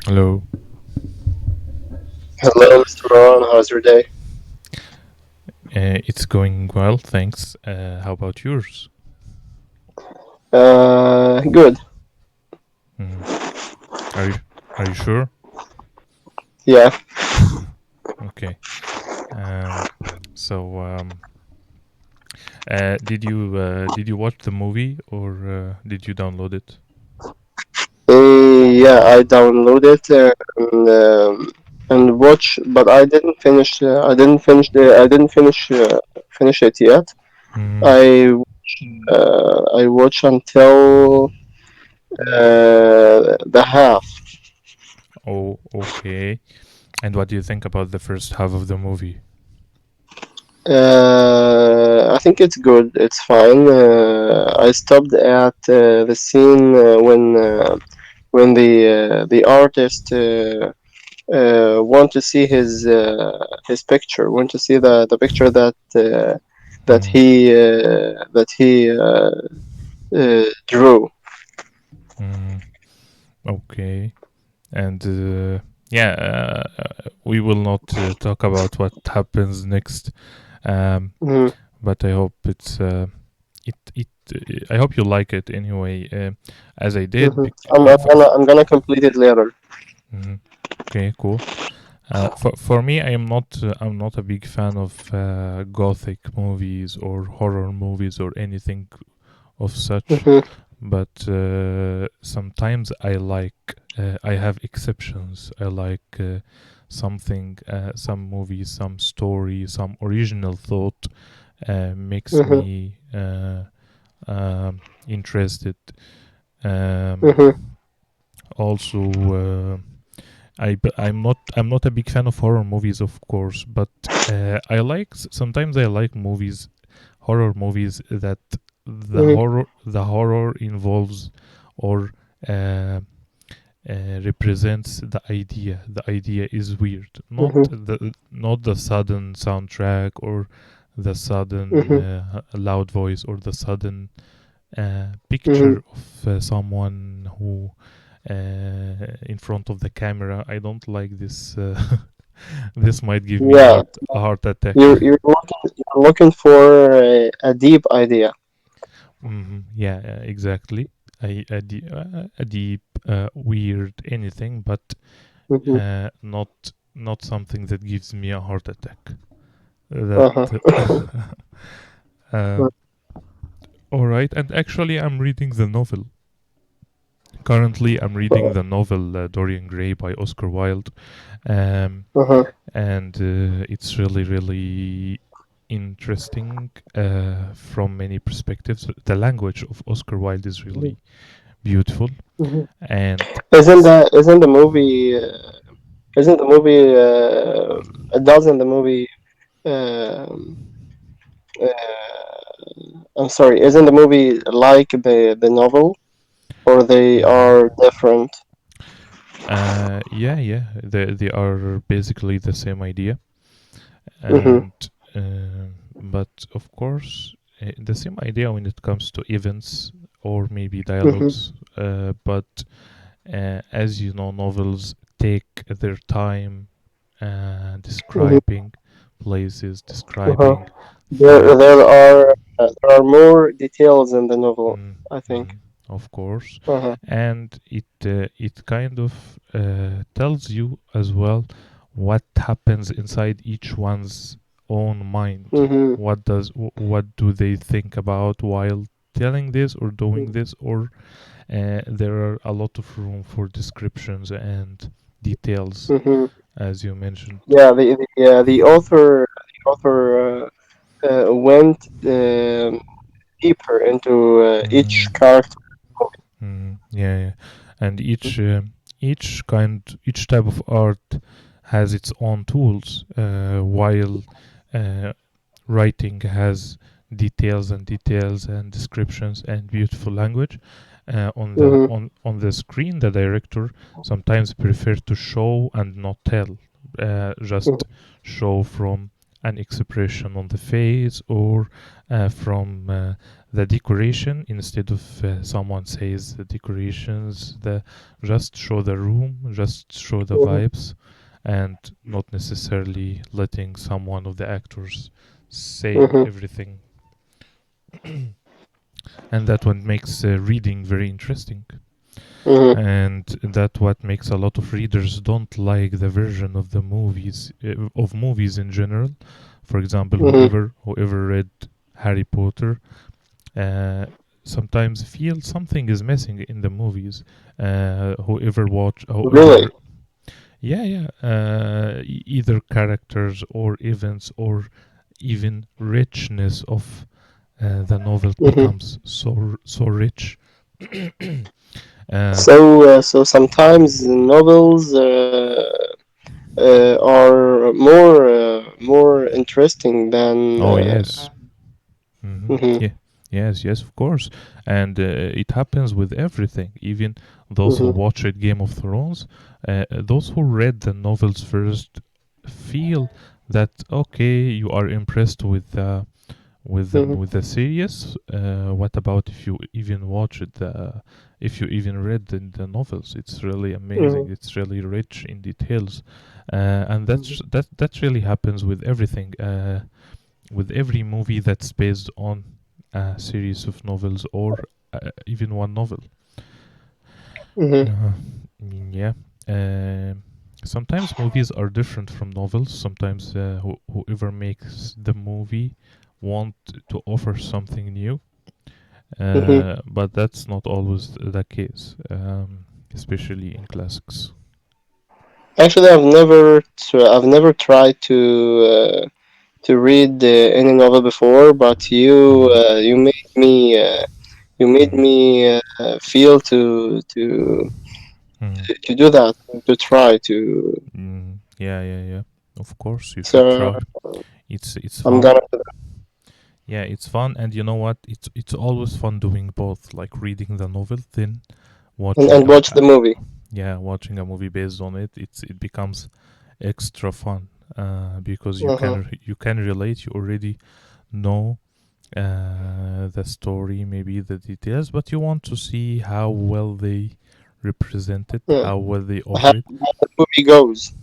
Hello. Hello, Mr. Ron. How's your day? It's going well, thanks. How about yours? Good. Mm. Are you Are you sure? Yeah. Okay. Um, so, did you watch the movie or did you download it? Yeah, I downloaded and watch, but I didn't finish. I didn't finish it yet. Mm. I watch until the half. Oh, okay. And what do you think about the first half of the movie? I think it's good. It's fine. I stopped at the scene when the artist want to see his picture, want to see the picture Mm. that he drew. Mm. Okay. And yeah, we will not talk about what happens next. Um, Mhm, but I hope it I hope you like it anyway, as I did. mhm. I'm gonna complete it later. Mhm. Okay, cool. For me, I'm not a big fan of gothic movies or horror movies or anything of such. Mhm, But sometimes I have exceptions. I like some movies, some story, some original thought makes mhm, me interested. Um, mhm, also, I'm not a big fan of horror movies, of course, but sometimes I like movies, horror movies that mhm, the horror involves or uh, represents the idea. The idea is weird, mhm, not the sudden soundtrack or the sudden mhm, loud voice or the sudden mhm. picture of someone who in front of the camera. I don't like this. This might give me Yeah, a heart attack. you're looking for a deep idea. Yeah, exactly. A deep, weird anything, but Mhm, not something that gives me a heart attack. That. uh-huh. Um, all right, and actually, I'm reading the novel. Currently, I'm reading the novel Dorian Gray by Oscar Wilde. Um, Uh-huh. and it's really interesting from many perspectives. The language of Oscar Wilde is really beautiful, Mhm. and Isn't s- the isn't the movie isn't the movie doesn't the movie um, I'm sorry, isn't the movie like the novel, or they Mhm. are different? Yeah, they are basically the same idea, Mhm, and but of course the same idea when it comes to events or maybe mhm, dialogues. But as you know, novels take their time mhm, describing places, uh-huh. describing There there facts. are there are more details in the novel, Mm, I think. mhm, of course, Uh-huh. and it kind of tells you as well what happens inside each one's own mind. Mhm, What do they think about while telling this or doing this, or there are a lot of room for descriptions and details, mhm. as you mentioned. Yeah, the author went deeper into each Mm, character. yeah, yeah, and each type of art has its own tools, while uh, writing has details and descriptions and beautiful language. Mhm. On the screen. The director sometimes prefer to show and not tell, Mhm. just show from an expression on the face, or from the decoration, instead of someone says the decorations. The Just show the room, just show the Mhm. vibes, and not necessarily letting someone of the actors say Mhm. everything. And that one makes reading very interesting, Mhm. and that what makes a lot of readers don't like the version of the movies, of movies in general. For example, Mhm. whoever read Harry Potter, uh, sometimes feel something is missing in the movies. Really? Whoever, yeah, yeah, either characters or events, or even richness of the novel Mhm. becomes so rich. uh, So sometimes novels are more interesting than. oh yes. Mhm. Yeah, yes, of course, and it happens with everything. Even those who Mhm. watched Game of Thrones, those who read the novels first, feel that okay, you are impressed Mhm. with the series. What about if you even watched the if you even read the novels? It's really amazing. Mhm. It's really rich in details, and Mhm. that really happens with everything. With every movie that's based on a series of novels, or even one novel. Mhm. Uh, yeah. Sometimes movies are different from novels. Sometimes whoever makes the movie want to offer something new, Mhm. but that's not always the case, especially in classics. Actually, I've never tried to read any novel before, but Mm-hmm. you made Mm-hmm. me feel Mm-hmm. to do that, to try to. Yeah, yeah, yeah. Of course, you should So try. It's I'm fun. gonna Yeah, it's fun, and you know what? It's always fun doing both, like reading the novel, then watching and watch the movie. yeah, watching a movie based on it. It becomes extra fun, because Uh-huh. you can relate. You already know the story, maybe the details, but you want to see how well they represent it, Yeah. how well they How offer it. the movie goes.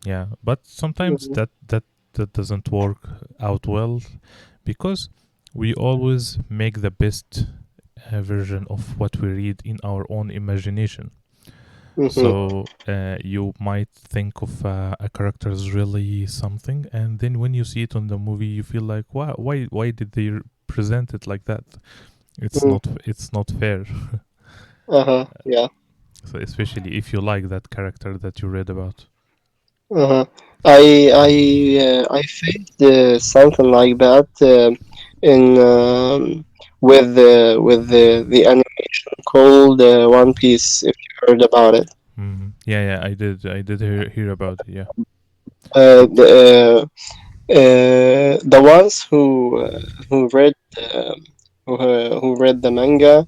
Yeah, but sometimes Mhm. that doesn't work out well, because we always make the best version of what we read in our own imagination. Mhm. So you might think of a character as really something, and then when you see it on the movie, you feel like, wow, why did they present it like that? Mhm. It's not fair. Uh-huh. Yeah. So especially if you like that character that you read about. Uh-huh. I faced something like that in with the animation called One Piece. If you heard about it, Yeah, yeah, I did hear about it. Yeah, uh, it. the the ones who read who read the manga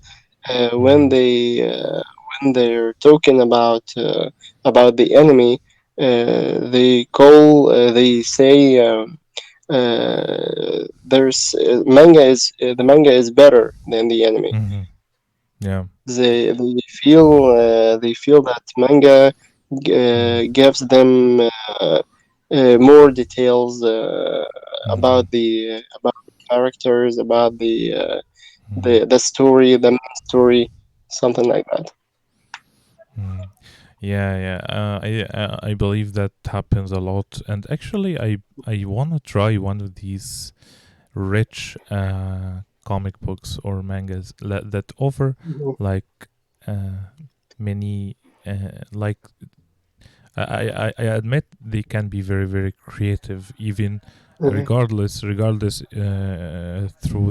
Mm-hmm. when they're talking about the enemy, they say there's the manga is better than the anime. Mm-hmm. Yeah. They feel that manga Mm-hmm. gives them more details Mm-hmm. about the characters, about Mm-hmm. the story, the main story, something like that. Mm. Yeah, yeah. I believe that happens a lot, and actually, I wanna try one of these rich comic books or mangas that offer Mhm. like many like I admit they can be very creative, even Mhm. regardless through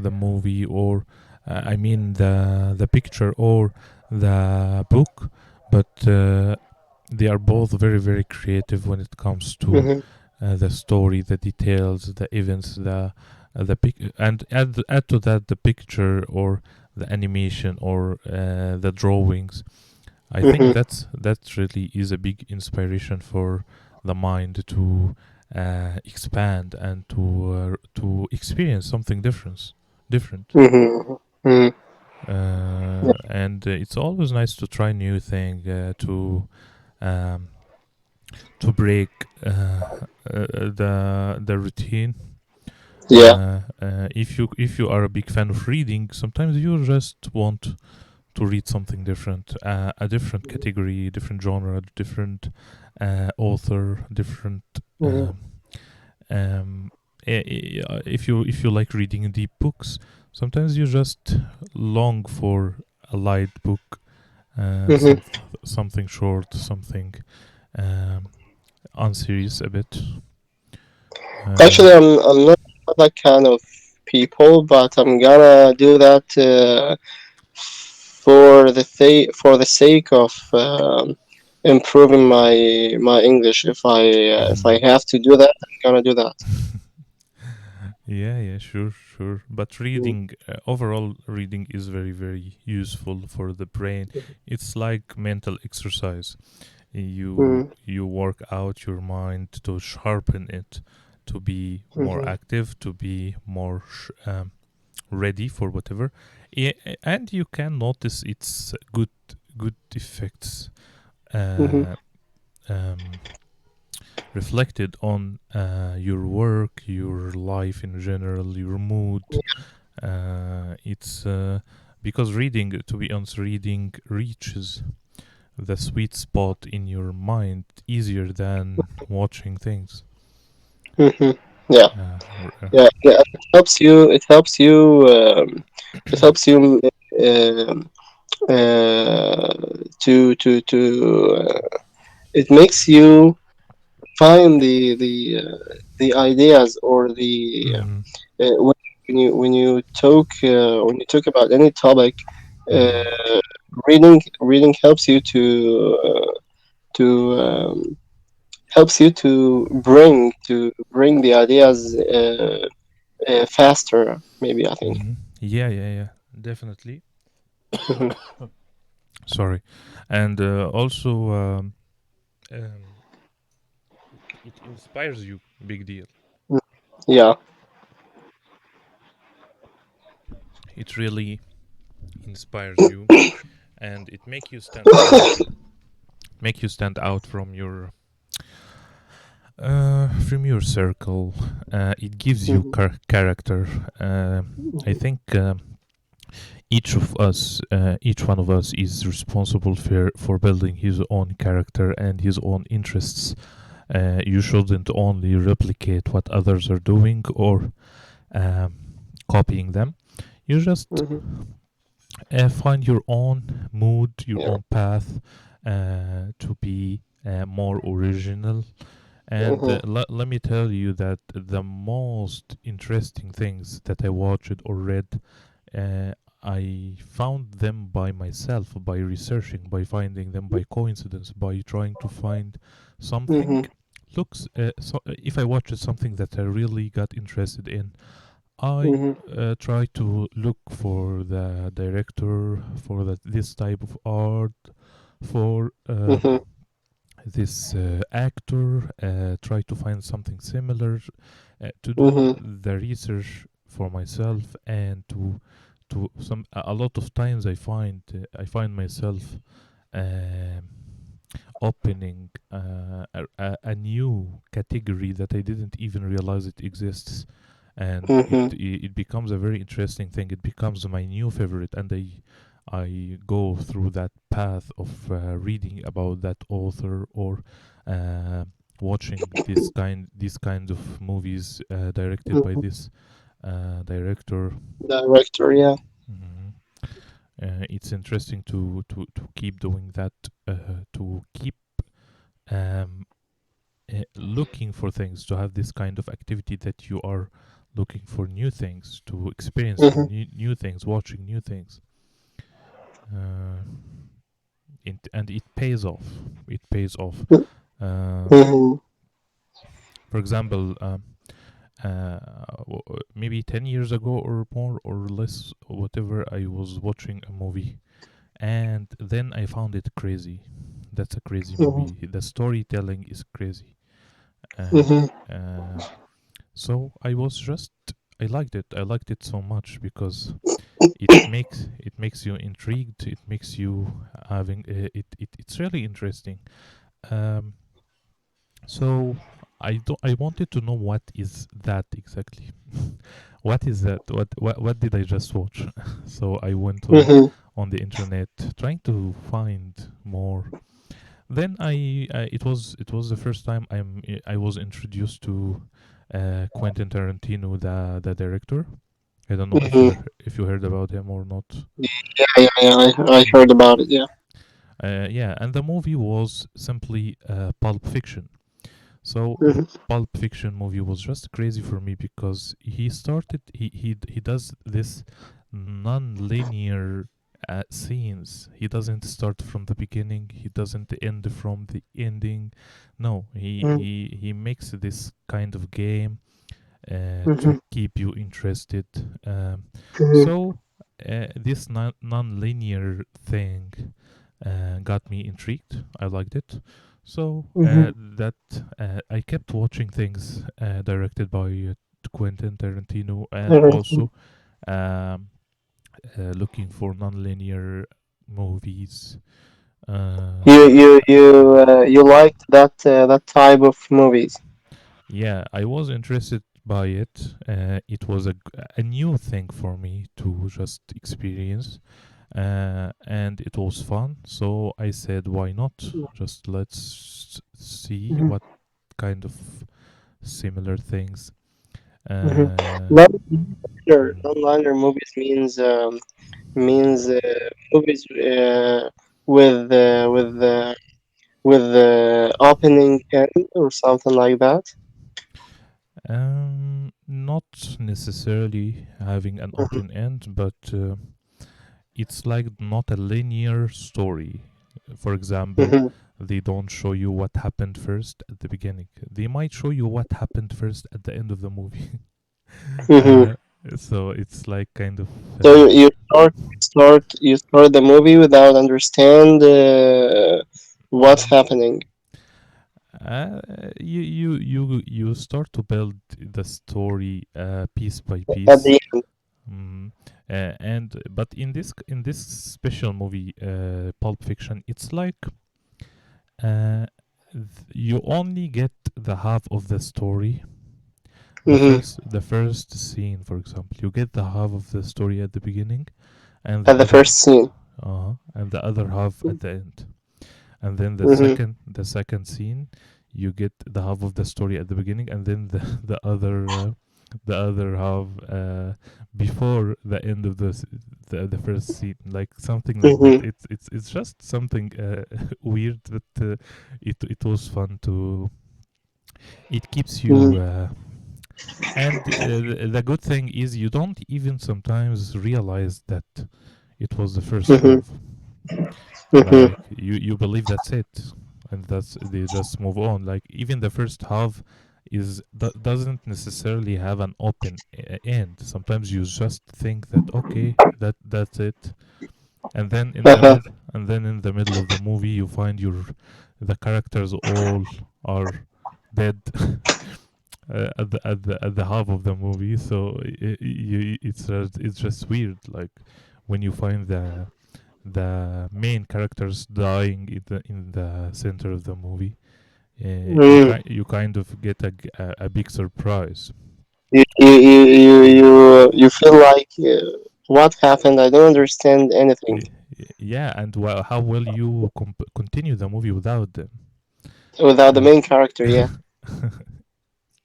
the movie, or I mean the picture or the book, but they are both very creative when it comes to Mhm. the story, the details, the events, the pic, and add to that the picture or the animation or the drawings. I think Mhm. that really is a big inspiration for the mind to expand and to experience something different. Mhm. Mhm. Yeah. And it's always nice to try new thing um, to break the routine. Yeah. If you are a big fan of reading, sometimes you just want to read something different, a different category, different genre, different author, different. Mhm. Um, um, if you like reading deep books, sometimes you just long for a light book, Mhm. something short, something um, unserious a bit. Uh, Actually, I'm not that kind of people, but I'm gonna do that for the sake of improving my English. If I have to do that, I'm gonna do that. yeah, sure. But reading, overall, reading is very, very useful for the brain. It's like mental exercise. You Mhm. you work out your mind to sharpen it, to be more Mhm. active, to be more ready for whatever. Yeah, and you can notice its good effects. Mhm. Uh, um, Reflected on your work, your life in general, your mood. It's because reading, to be honest, reading reaches the sweet spot in your mind easier than watching things. Mhm. Yeah. Uh, r- uh, Yeah. Yeah. It helps you. It helps you. It helps you. Um, uh, to it makes you find the ideas or the mhm, when you talk about any topic, mhm, uh, reading helps you to helps you to bring the ideas faster. Maybe I think. yeah, definitely. Mhm. Sorry, and also um, it inspires you. Big deal. Yeah. It really inspires you, and it make you stand out from your circle. It gives you Mhm. character. Uh, I think each one of us, is responsible for building his own character and his own interests. You shouldn't only replicate what others are doing or um, copying them. You just Mhm. find your own mood, your Yeah. own path to be more original. And Mhm. let me tell you that the most interesting things that I watched or read, uh, I found them by myself, by researching, by finding them by coincidence, by trying to find something. Mhm. If I watched something that I really got interested in, I Mhm. try to look for the director, for this type of art, for Mhm. this actor, try to find something similar, to do Mhm. the research for myself, and to some a lot of times I find myself um, opening a new category that I didn't even realize it exists, and Mhm. it becomes a very interesting thing. It becomes my new favorite, and I go through that path of reading about that author, or uh, watching these kinds of movies directed by Mhm. this director. Director. Yeah. Mhm. It's interesting to keep doing that, to keep um, looking for things, to have this kind of activity that you are looking for new things, to experience Mhm. new things, watching new things. Uh, and it pays off. It pays off. Uh, Mhm. for example, maybe 10 years ago or more or less, whatever, I was watching a movie and then I found it crazy. That's a crazy Mhm. movie. The storytelling is crazy. Uh, Mhm. uh, so I liked it. I liked it so much because it makes you intrigued. It makes you having it's really interesting. Um, so I wanted to know what is that exactly. What is that? What did I just watch? So I went Mhm. on the internet trying to find more. Then it was the first time I was introduced to Quentin Tarantino, the director. I don't know Mhm. if you heard about him or not. Yeah, yeah, yeah. I heard Mm. about it. Yeah. Yeah, and the movie was simply Pulp Fiction. So the Mhm. Pulp Fiction movie was just crazy for me because he does this non-linear scenes. He doesn't start from the beginning. He doesn't end from the ending. No, Mhm. he makes this kind of game to Mhm. keep you interested. Um, Mhm. so this non-linear thing got me intrigued. I liked it. So Mhm. that I kept watching things directed by Quentin Tarantino, and Mhm. also um, looking for non-linear movies. You liked that type of movies. Yeah, I was interested by it. It was a new thing for me to just experience, and it was fun. So I said, why not? Just let's see Mhm. what kind of similar things. Mhm. Uh, mhm. Non-linear movies means movies with opening end or something like that. Not necessarily having an Mhm. open end, but it's like not a linear story. For example, Mhm. they don't show you what happened first at the beginning. They might show you what happened first at the end of the movie. Mhm. uh, so it's like kind of So you start the movie without understand what's mhm. happening uh, you start to build the story piece by at piece. the end. Mm. And but in this special movie, Pulp Fiction, it's like uh, you only get the half of the story. The Mhm. first the first scene, for example, you get the half of the story at the beginning, and the At the other first scene. and the other half at the end. And then Mhm. the second scene, you get the half of the story at the beginning, and then the other half before the end of the first scene, like something like that. Mhm. It's just something weird, but it was fun to. It keeps Mhm. you. And the good thing is you don't even sometimes realize that it was the first Mhm. half. Mhm. Like you believe that's it, and that's they just move on. Like even the first half doesn't necessarily have an open end. Sometimes you just think that okay, that's it, and then Uh-huh. in the middle of the movie you find the characters all are dead at the half of the movie. So it's just weird. Like when you find the main characters dying in the center of the movie, Mhm. you kind of get a big surprise. Mm. You feel like what happened? I don't understand anything Yeah, and how will you continue the movie without them? without the Uh, main character. Yeah.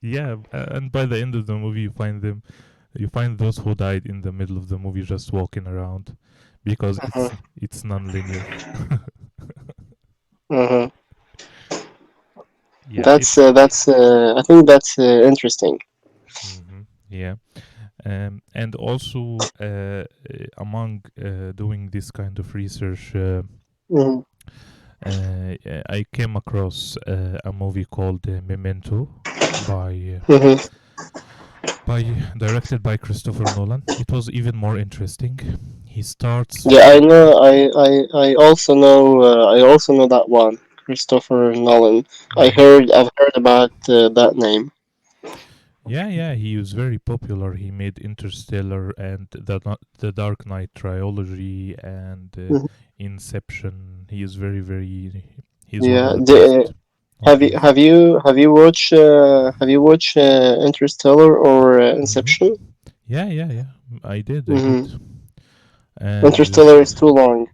yeah, and by the end of the movie, you find those who died in the middle of the movie just walking around because Uh-huh. it's non-linear. Uh-huh. Yeah, That's I think that's interesting. yeah. And also, among doing this kind of research, Mhm. I came across a movie called Memento by Mhm. Directed by Christopher Nolan. It was even more interesting. He starts. Yeah, I know. I also know that one, Christopher Nolan. Mhm. I've heard about that name. Yeah, yeah, he was very popular. He made Interstellar and the Dark Knight trilogy and Mhm. Inception. He is very, very. He's one Yeah. of the best. Not best. Have you watched Interstellar or Hmm. Inception? Yeah, yeah, yeah. I did, I did. Hmm. And Interstellar is too long.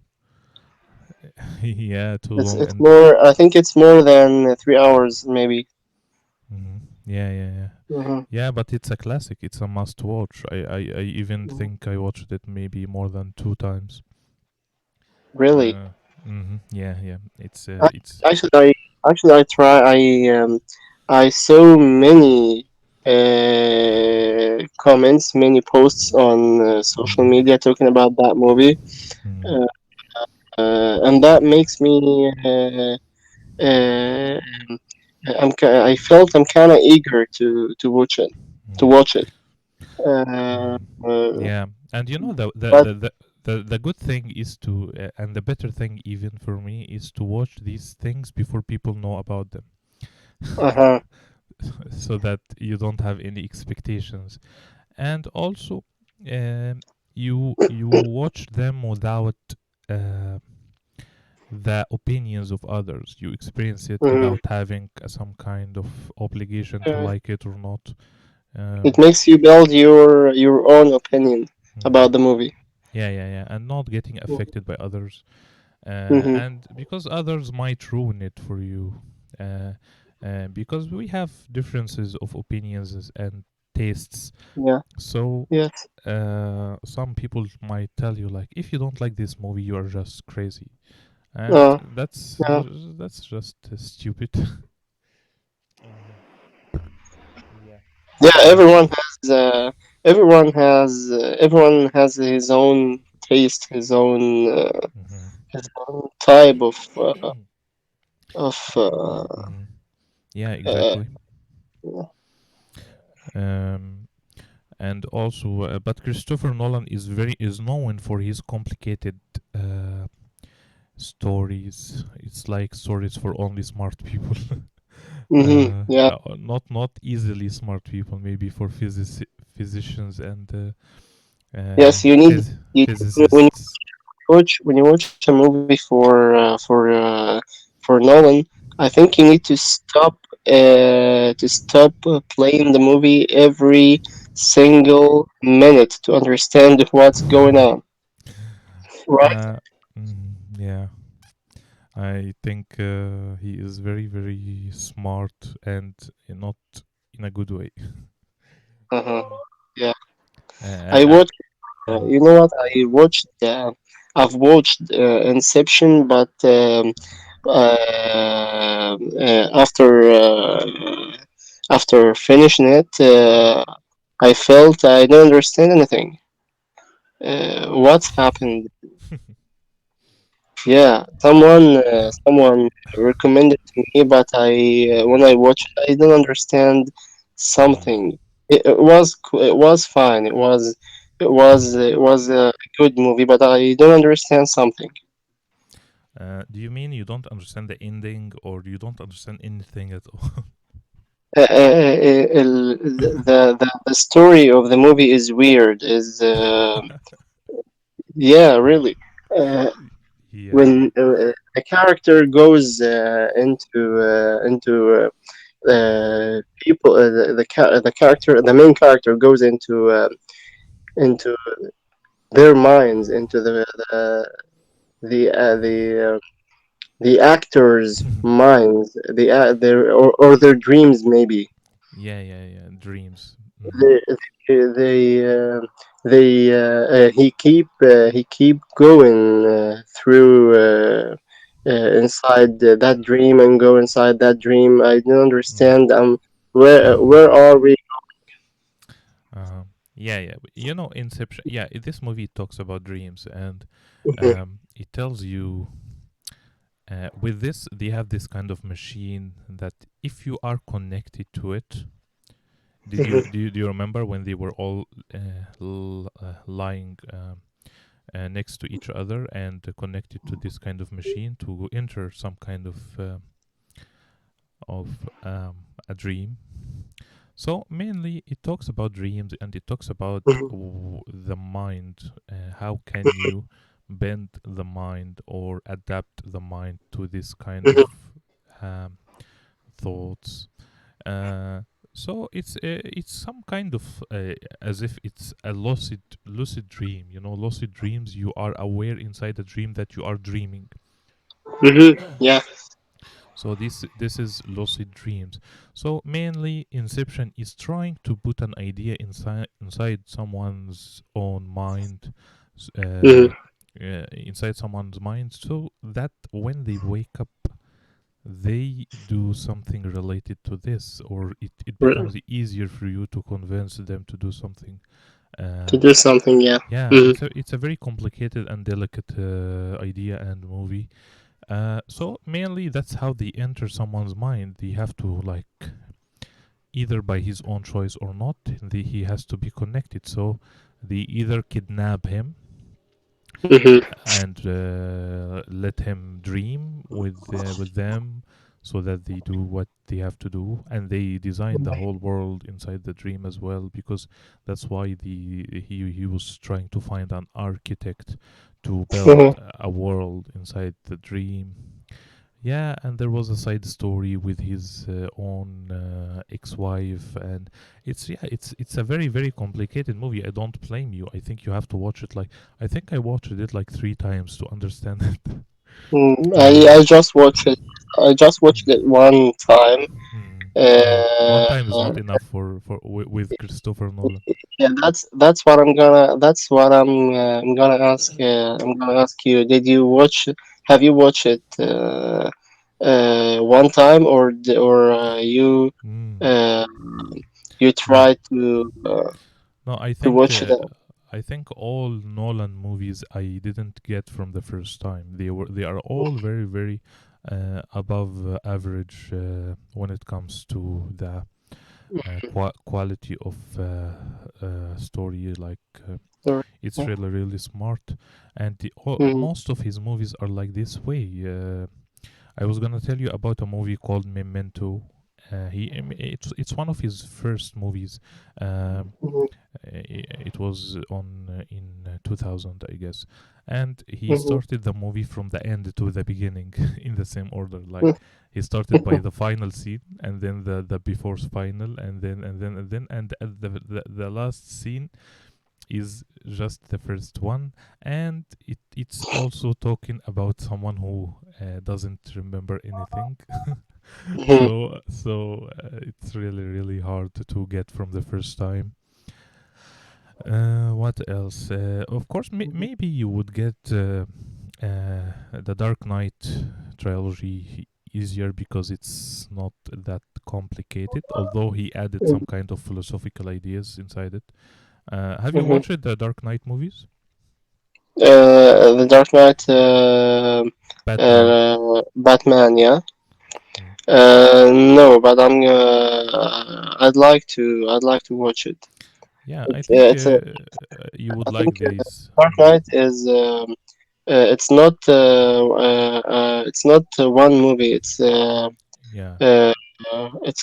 yeah, too long. It's And more. I think it's more than 3 hours, maybe. yeah, yeah, yeah. Hmm. Yeah, but it's a classic. It's a must watch. I even think I watched it maybe more than two times. Really? Uh, yeah, yeah. It's. Actually, I try. I saw many comments, many posts on social Mm, media talking about that movie, mm, uh, and that makes me. Uh, I felt I'm kind of eager to watch it. To mm, watch it. Uh, mm. uh, Yeah, and you know but the good thing is to and the better thing even for me is to watch these things before people know about them, uh-huh. so that you don't have any expectations, and also you watch them without uh, the opinions of others. You experience it Mhm. without having some kind of obligation to like it or not. It Um, makes you build your own opinion mhm. about the movie. Yeah, yeah, yeah, and not getting affected by others, Hmm. and because others might ruin it for you, uh, because we have differences of opinions and tastes. Yeah. So Yes. some people might tell you like, if you don't like this movie, you are just crazy, and Uh, yeah. that's just stupid. Yeah. Yeah. Uh, Everyone has his own taste, mhm. his own type of Mhm. Yeah, uh, exactly. Um, and also, but Christopher Nolan is known for his complicated uh, stories. It's like stories for only smart people. yeah. Not easily smart people. Maybe for physicians and Yes. You physicists. when you watch a movie for Nolan, I think you need to stop playing the movie every single minute to understand what's going on. Right? uh, yeah, I think he is very very smart and not in a good way. Uh-huh. Mm. Yeah. I Uh, watched. mhm, You know what? I've watched Inception, but after finishing it, I felt I don't understand anything. What's happened? Yeah, someone recommended to me, but I when I watched it, I don't understand mhm. something. It was fine. It was a good movie, but I don't understand something. Do you mean you don't understand the ending, or you don't understand anything at all? The story of the movie is weird. Is Yeah, really. Uh, Yeah. when a character goes into people the character the main character goes into their minds into the actors minds or their dreams maybe Yeah, yeah, yeah. Dreams. Hmm. they they he keep going through inside that dream and go inside that dream. I don't Mm. understand. Where are we? Uh, yeah, yeah. You know, Inception. Yeah, this movie talks about dreams, and Mhm. it tells you with this they have this kind of machine that if you are connected to it, Do you remember when they were all lying next to each other and connected to this kind of machine to enter some kind of a dream? So mainly, it talks about dreams and it talks about the mind. How can you bend the mind or adapt the mind to this kind of um, thoughts? Uh, so it's some kind of as if it's a lucid dream. You know, lucid dreams. You are aware inside the dream that you are dreaming. Yeah. So this is lucid dreams. So mainly, Inception is trying to put an idea inside someone's own mind, Mhm. inside someone's mind, so that when they wake up, they do something related to this, or it becomes easier for you to convince them to do something. To Uh, do something, yeah. yeah, Mhm. it's a very complicated and delicate idea and movie. So mainly that's how they enter someone's mind. They have to like either by his own choice or not. He has to be connected. So they either kidnap him Mhm. and let him dream with them, so that they do what they have to do, and they design the whole world inside the dream as well, because that's why he was trying to find an architect to build Mhm. a world inside the dream. Yeah, and there was a side story with his own ex-wife, and it's a very very complicated movie. I don't blame you. I think you have to watch it. Like, I think I watched it like 3 times to understand it. I uh, just watched it. I just watched it one time. hmm, no, one Uh, time is not enough for with Christopher Nolan. yeah, that's what I'm gonna ask. I'm gonna ask you. Did you watch? Have you watched it one time, or Mm, uh, you no, try no, to watch it? I think all Nolan movies I didn't get from the first time. They are all very very above average when it comes to the quality of story. Like, Or- it's really really smart, and Mhm. most of his movies are like this way. I was gonna tell you about a movie called Memento. It's one of his first movies. Um, Mhm. it was on in 2000, I guess, and he Mhm. started the movie from the end to the beginning in the same order. Like, he started by the final scene, and then the before final, and the last scene is just the first one, and it's also talking about someone who doesn't remember anything. Mhm. So it's really really hard to get from the first time. What else? Of course, maybe you would get the Dark Knight trilogy easier because it's not that complicated, although he added some kind of philosophical ideas inside it. Have you Mhm. watched the Dark Knight movies? The Dark Knight, Batman. Batman, yeah. Mm. No, but I'd like to watch it. Yeah, I think It's a. you would I like think these. Dark Knight is. It's not one movie. Yeah. Uh, it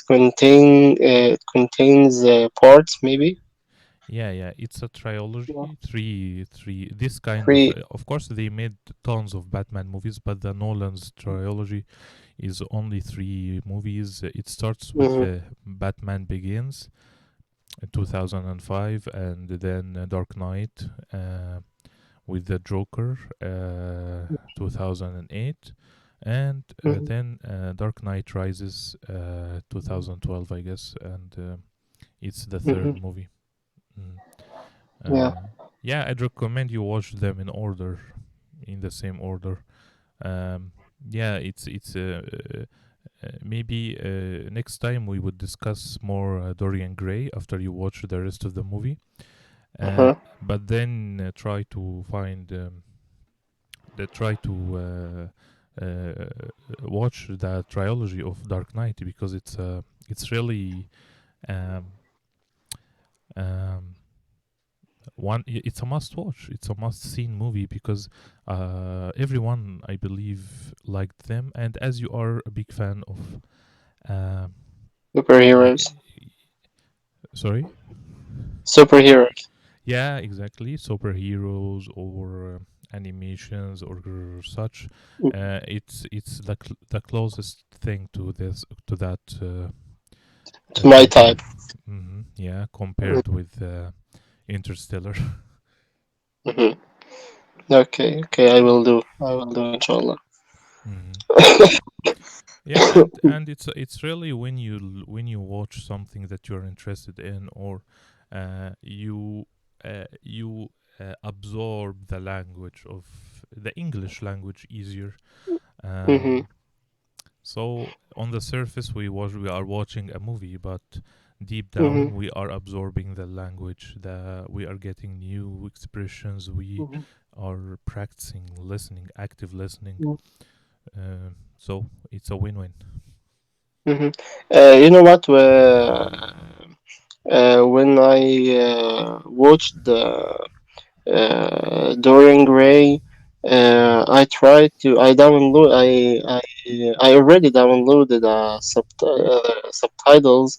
contains parts maybe. Yeah, it's a Yeah. trilogy. Three. This kind Three. of course, they made tons of Batman movies, but the Nolan's trilogy is only 3 movies. It starts with Mhm. Batman Begins in 2005, and then Dark Knight with the Joker, 2008, and Mhm. then Dark Knight Rises, 2012, I guess, and it's the third Mhm. movie. Mm. Yeah. Uh, yeah, I'd recommend you watch them in order, in the same order. Um, yeah, it's maybe next time we would discuss more Dorian Gray after you watch the rest of the movie. Uh, Uh-huh. but then try to watch the trilogy of Dark Knight, because it's really um, Um, it's a must watch. It's a must seen movie because everyone, I believe, liked them. And as you are a big fan of, uh, Superheroes. sorry, Superheroes. yeah, exactly, superheroes or animations or such. It's the closest thing to this to that It's my type of, type. yeah, compared with Interstellar. Hmm. Okay, okay, I will do. I will do, inshallah. hmm Yeah, and it's really when when you watch something that you're interested in, or you absorb the language of the English language easier. Hmm. Um, so on the surface, we are watching a movie, but deep Hmm. down we are absorbing the language. We are getting new expressions. We Hmm. are practicing listening, active listening. So it's a win-win. Hmm. You know what? When I watched the Dorian Gray, Mm, I download I already downloaded subtitles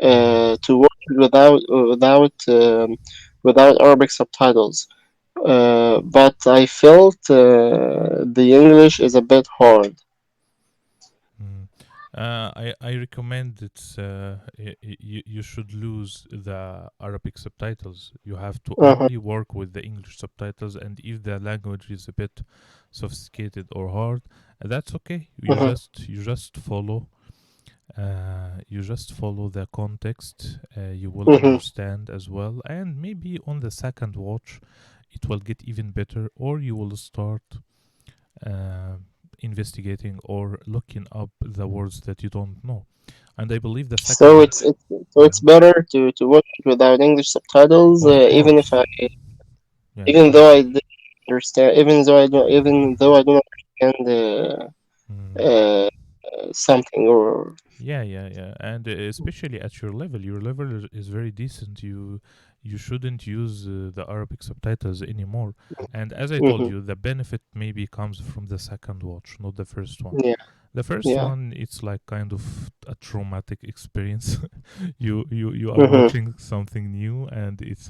mm, to watch it without Arabic subtitles. But I felt the English is a bit hard. mm. I recommend it's you should lose the Arabic subtitles. You have to Uh-huh. only work with the English subtitles, and if the language is a bit sophisticated or hard, that's okay. Uh-huh. You just follow. You just follow the context. You will Hmm. understand as well, and maybe on the second watch, it will get even better, or you will start uh, investigating or looking up the words that you don't know. And I believe the second So one. it's Mhm. better to watch it without English subtitles, Of even if course. I Yeah. even though I didn't understand, even though I don't understand Mm. uh, something or. Yeah, yeah, yeah, and especially at your level is very decent. You shouldn't use the Arabic subtitles anymore. And as I told Hmm. you, the benefit maybe comes from the second watch, not the first one. Yeah, The first yeah. one, it's like kind of a traumatic experience. You are Hmm. watching something new, and it's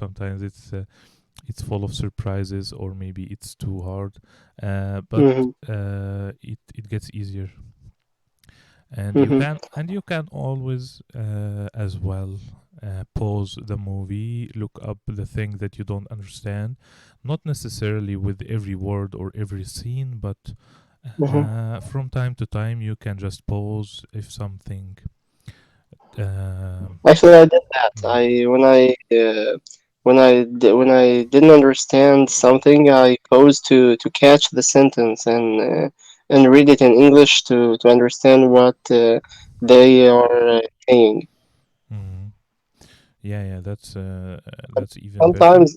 full of surprises, or maybe it's too hard. But Hmm. it gets easier, and Hmm. you can always as well pause the movie, look up the thing that you don't understand, not necessarily with every word or every scene, but Hmm. from time to time you can just pause if something um, Actually, I did that. mm, When I didn't understand something, I paused to catch the sentence and read it in English to understand what they are saying. mm, yeah, that's even better.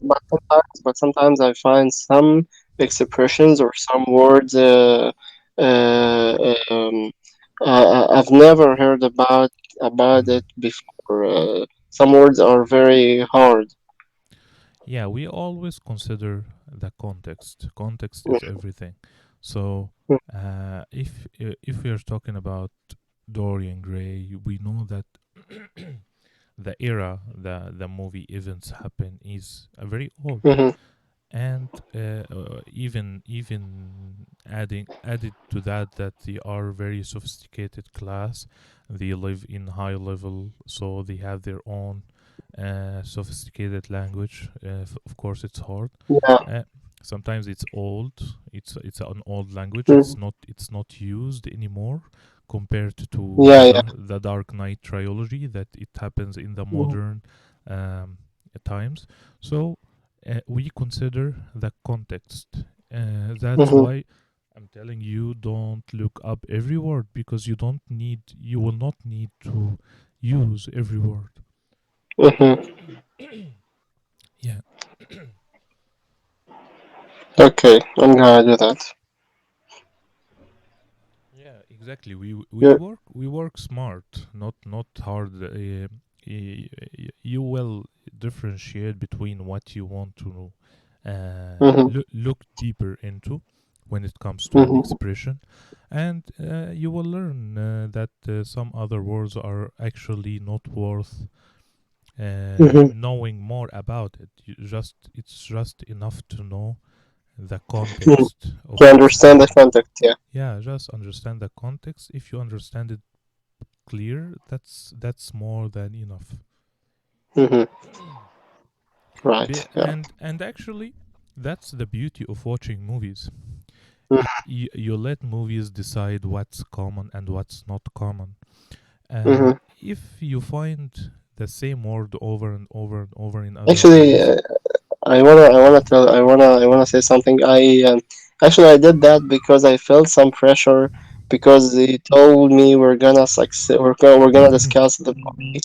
Sometimes I find some expressions or some words uh, um, I've never heard about Mm. it before. Some words are very hard. Yeah, we always consider the context. Context is everything. So, if we are talking about Dorian Gray, we know that the era the movie events happen is very old, Mhm, and even added to that they are very sophisticated class. They live in high level, so they have their own sophisticated language. Of course it's hard. yeah. uh, Sometimes it's old. It's an old language. Mhm, It's not used anymore compared to yeah, yeah. the Dark Knight trilogy that it happens in the Mhm, modern um, times. So we consider the context. That's mhm, why I'm telling you, don't look up every word, because you will not need to use every word. mhm. Yeah. Okay, I'm gonna do that. Yeah, exactly. Yeah. We work smart, not hard. you will differentiate between what you want to Mhm. look deeper into when it comes to an Mhm. expression, and you will learn that some other words are actually not worth Mhm. knowing more about it. It's just enough to know the Mhm. context of To what's understand the happening. context, yeah. Yeah, just understand the context. If you understand it clear, that's more than enough. Mhm. Right, yeah. And actually, that's the beauty of watching movies. Mhm. You let movies decide what's common and what's not common. Mhm. If you find the same word over and over and over in other Actually, movies. I wanna say something. Actually I did that because I felt some pressure because they told me we're gonna succeed. We're gonna discuss the movie.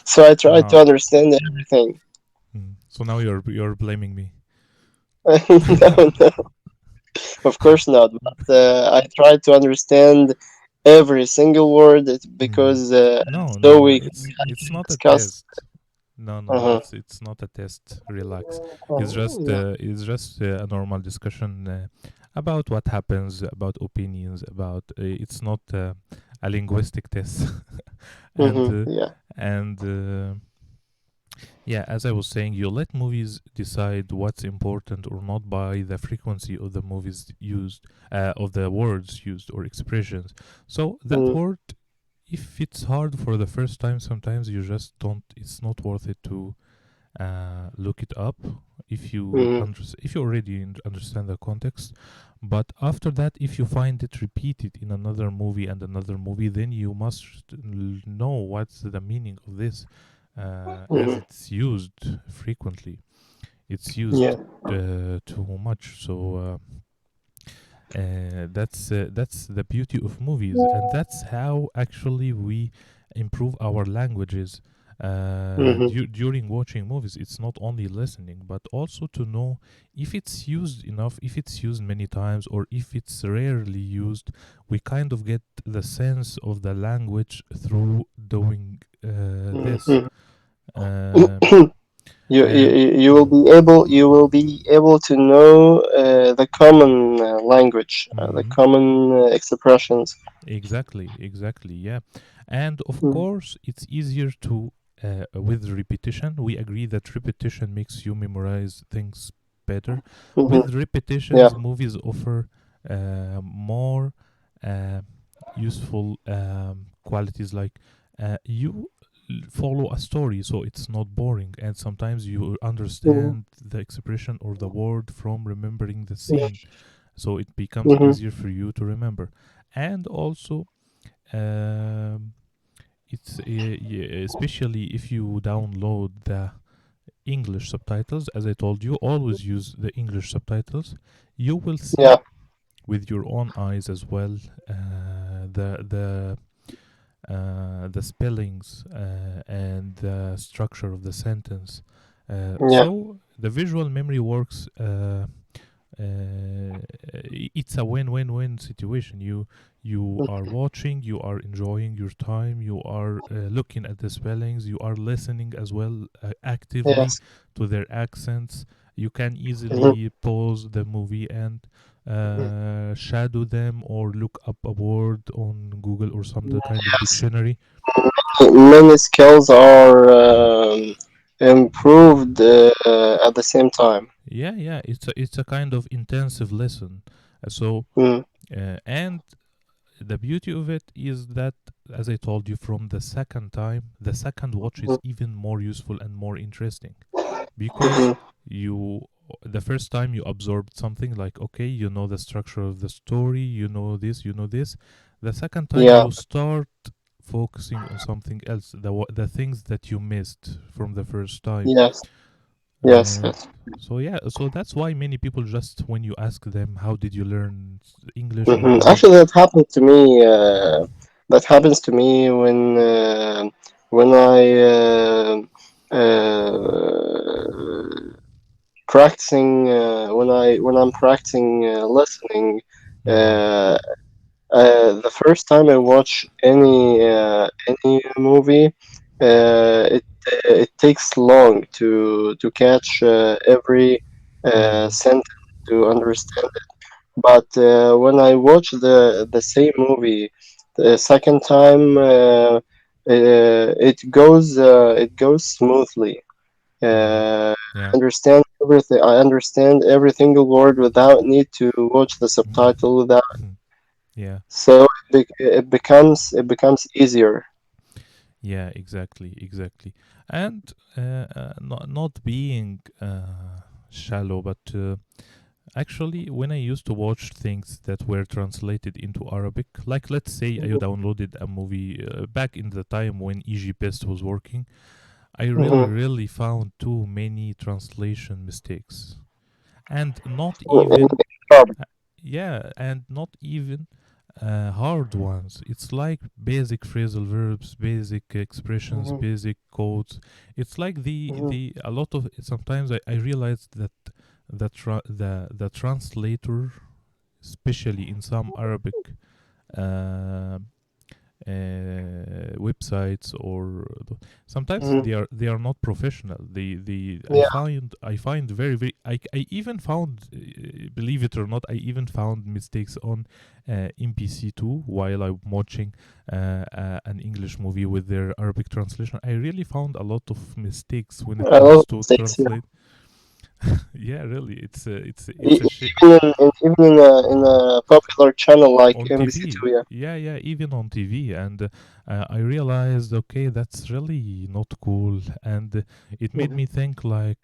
So I tried to uh, understand everything. so now you're blaming me. No, no, of course not. But I tried to understand every single word Mm. because No, no, so no. we It's can not a discuss. test. No, no, no. Uh-huh. It's not a test. Relax. Yeah. It's just a normal discussion about what happens, about opinions, about. It's not a linguistic test. and Yeah. and yeah, as I was saying, you let movies decide what's important or not by the frequency of the movies used, of the words used or expressions. So that Mm-hmm. word, if it's hard for the first time, sometimes you just don't. It's not worth it to look it up Mm-hmm. if you already understand the context. But after that, if you find it repeated in another movie, then you must know what's the meaning of this, as Mm-hmm. it's used frequently. It's Yeah. used too much. So that's the beauty of movies, and that's how actually we improve our languages Mm-hmm. during watching movies. It's not only listening, but also to know if it's used enough, if it's used many times, or if it's rarely used. We kind of get the sense of the language through doing this. Mm-hmm. Um, and You will be able to know the common language, the mhm. common expressions. Exactly, yeah. And of Mm-hmm. course, it's easier to, with repetition. We agree that repetition makes you memorize things better. Mm-hmm. With Yeah. repetitions, movies offer more uh, useful qualities, like you follow a story, so it's not boring, and sometimes you Mm-hmm. understand the expression or the word from remembering the scene, so it becomes Mm-hmm. easier for you to remember. And also, um, it's especially if you download the English subtitles. As I told you, always use the English subtitles. You will see Yeah. with your own eyes as well the spellings and the structure of the sentence. Yeah. So the visual memory works. It's a win-win-win situation. You are watching, you are enjoying your time, you are looking at the spellings, you are listening as well actively Yes. to their accents. You can Mm-hmm. easily pause the movie and shadow them or look up a word on Google or some other kind of Yes. dictionary. Many skills are improved at the same time. Yeah, it's a kind of intensive lesson. So Mm-hmm. and the beauty of it is that, as I told you, from the second time, the second watch is even more useful and more interesting, because Mm-hmm. you the first time you absorbed something, like, okay, you know the structure of the story, you know this. The second time Yeah. you start focusing on something else, the things that you missed from the first time. Yes. Yes. uh, Yes. so yeah, so that's why many people, just when you ask them how did you learn English or Hmm. how. Actually, that happened to me. That happens to me when I practicing when I'm practicing listening. Hmm. Uh, the first time I watch any movie, It it takes long to catch every Mm-hmm. sentence to understand. But when I watch the same movie the second time, it goes smoothly. Mm-hmm. I Yeah. understand everything. I understand every single word without need to watch the subtitle. Without Yeah. so it becomes easier. Yeah, exactly, exactly. And not being shallow, but actually, when I used to watch things that were translated into Arabic, like let's say I downloaded a movie back in the time when EGPest was working, I really, Mhm. really found too many translation mistakes. And not In even Arabic. yeah, and not even hard ones. It's like basic phrasal verbs, basic expressions, Mhm. basic codes. It's like Mhm. the a lot of sometimes I realized that the translator, especially in some Arabic uh, websites or sometimes Mhm. they are not professional. They Yeah. I find very I even found believe it or not, I even found mistakes on MPC2 while I'm watching an English movie with their Arabic translation. I really found a lot of mistakes when it A lot of comes to mistakes. Yeah. translate. Yeah, really, it's a shit Even in a popular channel like on TV. MBC2. Yeah. Yeah, even on TV. And I realized, okay, that's really not cool. And it made Mhm. me think, like,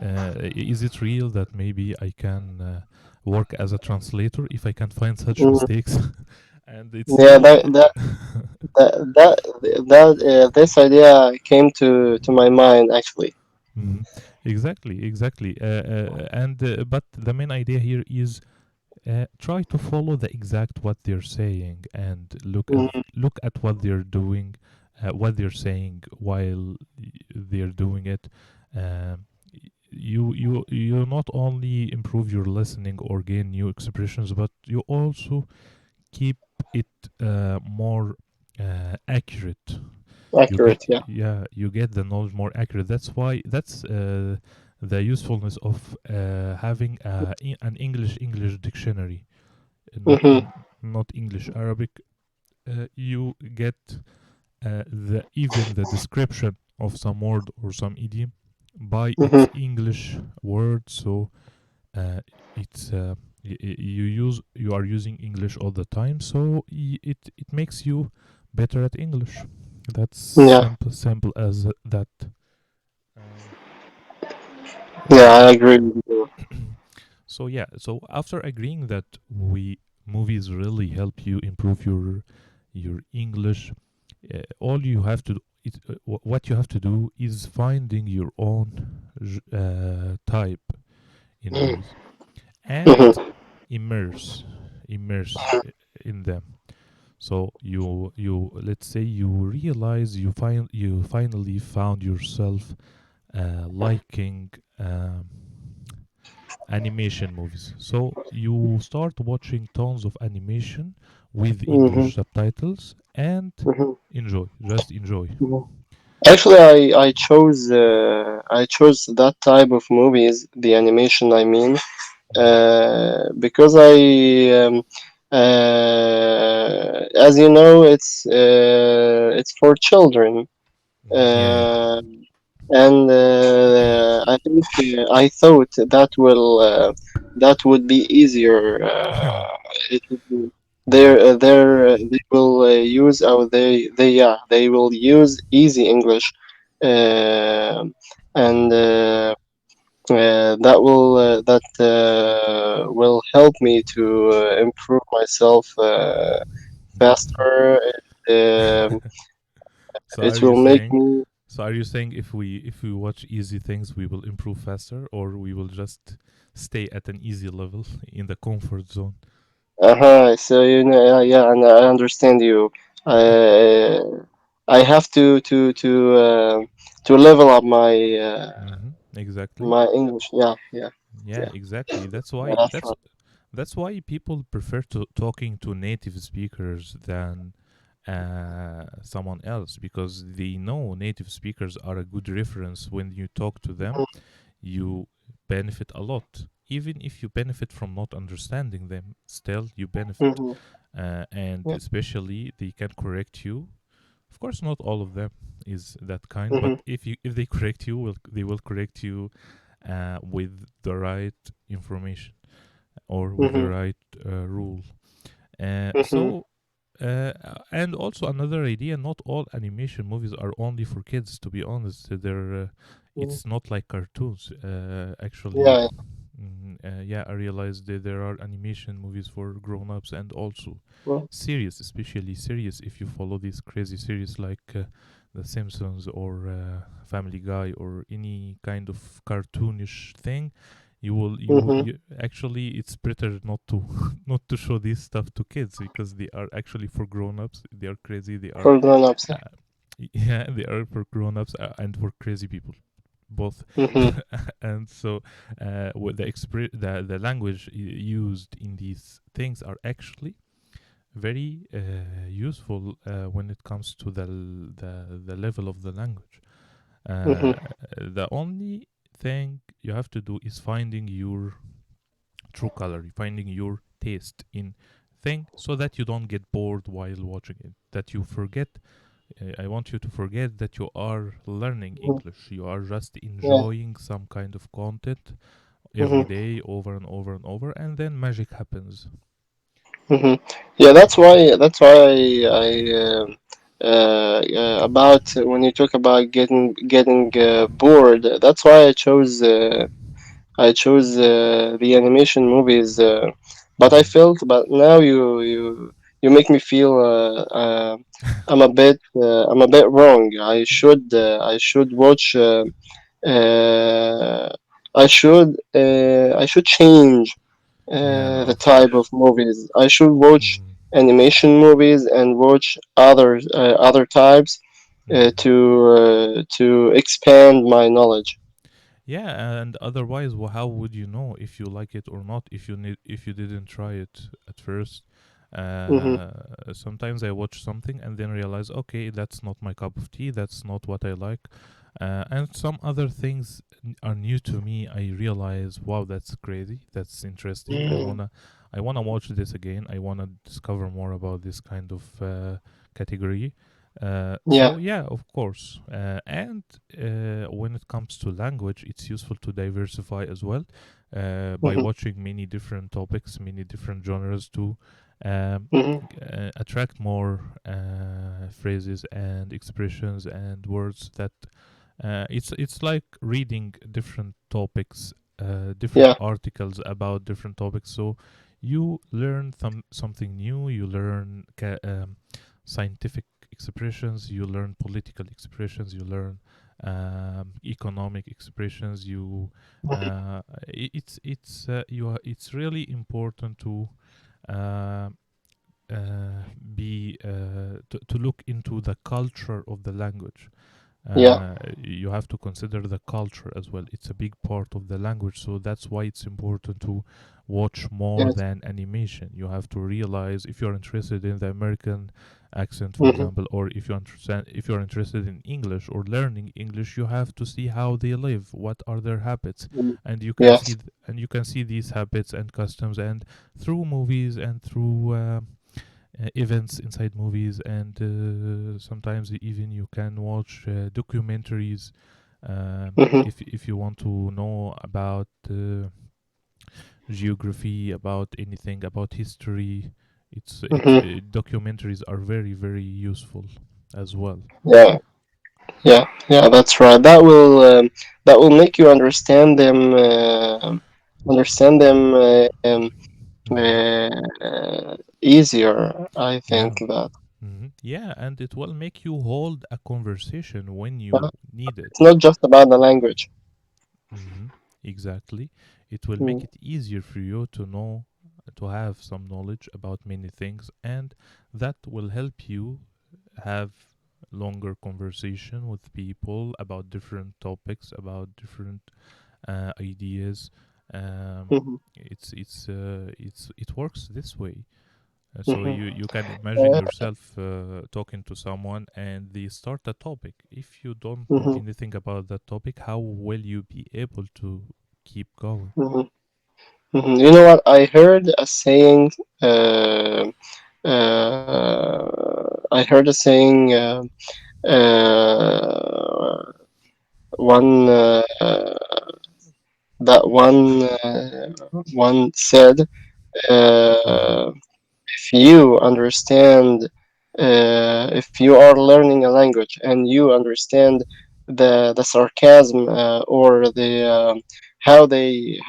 is it real that maybe I can work as a translator if I can find such Mhm. mistakes? And it's Yeah. really. This idea came to my mind actually. Mhm. Exactly, exactly. And but the main idea here is try to follow the exact what they're saying and Mhm. look at what they're doing, what they're saying while they're doing it. Um, you not only improve your listening or gain new expressions, but you also keep it more accurate. You get Accurate. Yeah. you get the knowledge more accurate. That's why that's the usefulness of having an English dictionary, Mhm. not English Arabic. You get the even the description of some word or some idiom by Mhm. its English word. So it's you are using English all the time. So it makes you better at English. That's Yeah. simple as that. Um, Yeah. I uh, agree with you. so yeah, so after agreeing that we movies really help you improve your English, all you have to do, what you have to do is finding your own type in Mhm. movies and Mhm. immerse in them. So you let's say you realize you finally found yourself liking animation movies. So you start watching tons of animation with Mhm. English subtitles and Mhm. enjoy. Just enjoy. Mhm. Actually, I chose that type of movies, the animation. I mean, Mm. because as you know, it's for children. Mhm. Yeah, Uh, and I thought that would be easier. yeah. It would be Mhm. they will use or they yeah they will use easy English, uh, and Mhm. that will help me to improve myself faster. Um So are it you will make saying me. if we watch easy things we will improve faster, or we will just stay at an easy level in the comfort zone? Uh-huh. So yeah, and I understand you. I I have to level up Exactly. my English. Yeah, yeah, Yeah, yeah. exactly. Yeah, that's right. That's why people prefer to talking to native speakers than someone else, because they know native speakers are a good reference. When you talk to them, you benefit a lot. Even if you benefit from not understanding them, still you benefit. Mm-hmm. And Yeah. especially they can correct you. Of course, not all of them is that kind, but Mm-hmm. if they correct you, they will correct you with the right information or with the Mm-hmm. right rule. Mm-hmm. And also another idea: not all animation movies are only for kids. To be honest, it's not like cartoons. Actually, Yeah. yeah, I realized that there are animation movies for grown-ups and also Well, series, especially series. If you follow these crazy series like The Simpsons or Family Guy or any kind of cartoonish thing, mm-hmm. you actually, it's better not to not to show this stuff to kids, because they are actually for grown-ups. They are crazy. They are For grown-ups. uh, yeah, they are for grown-ups and for crazy people both. Mm-hmm. And so with the language used in these things are actually very useful when it comes to the level of the language. uh, Mm-hmm. the only thing you have to do is finding your true color, finding your taste in thing, so that you don't get bored while watching it, that you forget. I want you to forget that you are learning English. You are just Yeah. enjoying some kind of content every Mm-hmm. day, over and over and over, and then magic happens. Mm-hmm. Yeah, that's why. That's why I about when you talk about getting bored. That's why I chose the animation movies. But I Mm-hmm. felt, but now you make me feel I'm a bit wrong. I should watch. Uh, I should change Yeah, the of type of course. movies. I should watch Mm-hmm. animation movies and watch other types Mm-hmm. to expand my knowledge. Yeah, and otherwise, how would you know if you like it or not, if you didn't try it at first? Hmm. Sometimes I watch something and then realize, okay, that's not my cup of tea. That's not what I like. And some other things are new to me. I realize, wow, that's crazy. That's interesting. I wanna watch this again. I wanna discover more about this kind of category. So Yeah. yeah, of course. And when it comes to language, it's useful to diversify as well, by Hmm. watching many different topics, many different genres to um, Hmm. attract more phrases and expressions and words that it's like reading different topics, different Yeah. articles about different topics. So you learn something new. You learn scientific expressions. You learn political expressions. You learn economic expressions. It's really important to uh, to look into the culture of the language. Yeah. You have to consider the culture as well. It's a big part of the language, so that's why it's important to watch more Yes. than animation. You have to realize, if you're interested in the American accent, for Hmm. example, or if you're interested in English or learning English, you have to see how they live, what are their habits, and Yes. you can see these habits and customs, and through movies and through events inside movies, and sometimes even you can watch documentaries, Hmm. if you want to know about geography, about anything, about history. It's Hmm. documentaries are very very useful as well. Yeah. Yeah. Yeah. That's right. That will make you understand them. Understand them Hmm. easier. I think Yeah. that. Yeah, and it will make you hold a conversation when Yeah. you need It's it. not just about the language. Mm-hmm. Exactly. It will make Mm. it easier for you to know, to have some knowledge about many things, and that will help you have longer conversation with people about different topics, about different ideas. Um, Mhm. it works this way. So Mhm. you can imagine Uh, yourself talking to someone and they start a topic. If you don't know mhm. anything about that topic, how will you be able to keep going? Mhm. Mhm. You know what? I heard a saying. Uh, I heard a saying. Uh, one that one said. Mm-hmm. If you understand, if you are learning a language and you understand the sarcasm or how they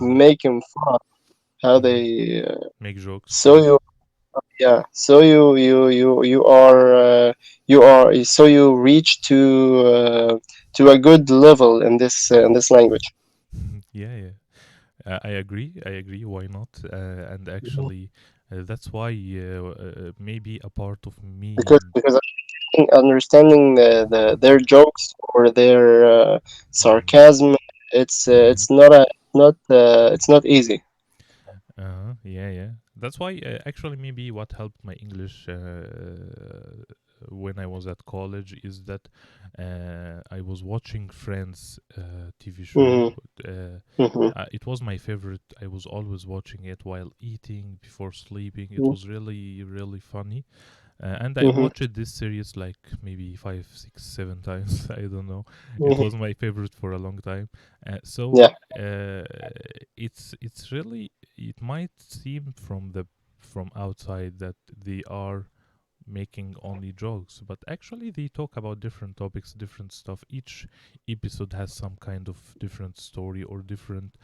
make him fun, how Mm-hmm. they Make jokes, so yeah. you yeah so you are so you reach to a good level in this language. Yeah, yeah. I agree. I agree. Why not? And Mhm. actually, that's why maybe a part of me because and because understanding their jokes or their mm, sarcasm, mhm. it's not it's not easy. Yeah, yeah. That's why actually maybe what helped my English when I was at college is that I was watching Friends TV show. Hmm. Uh, Hmm. it was my favorite. I was always watching it while eating, before sleeping. It Hmm. was really, really funny. And I Hmm. watched this series like maybe five, six, 7 times. I don't know. It Hmm. was my favorite for a long time. So Yeah. it's really, it might seem from outside that they are making only jokes, but actually they talk about different topics, different stuff. Each episode has some kind of different story or different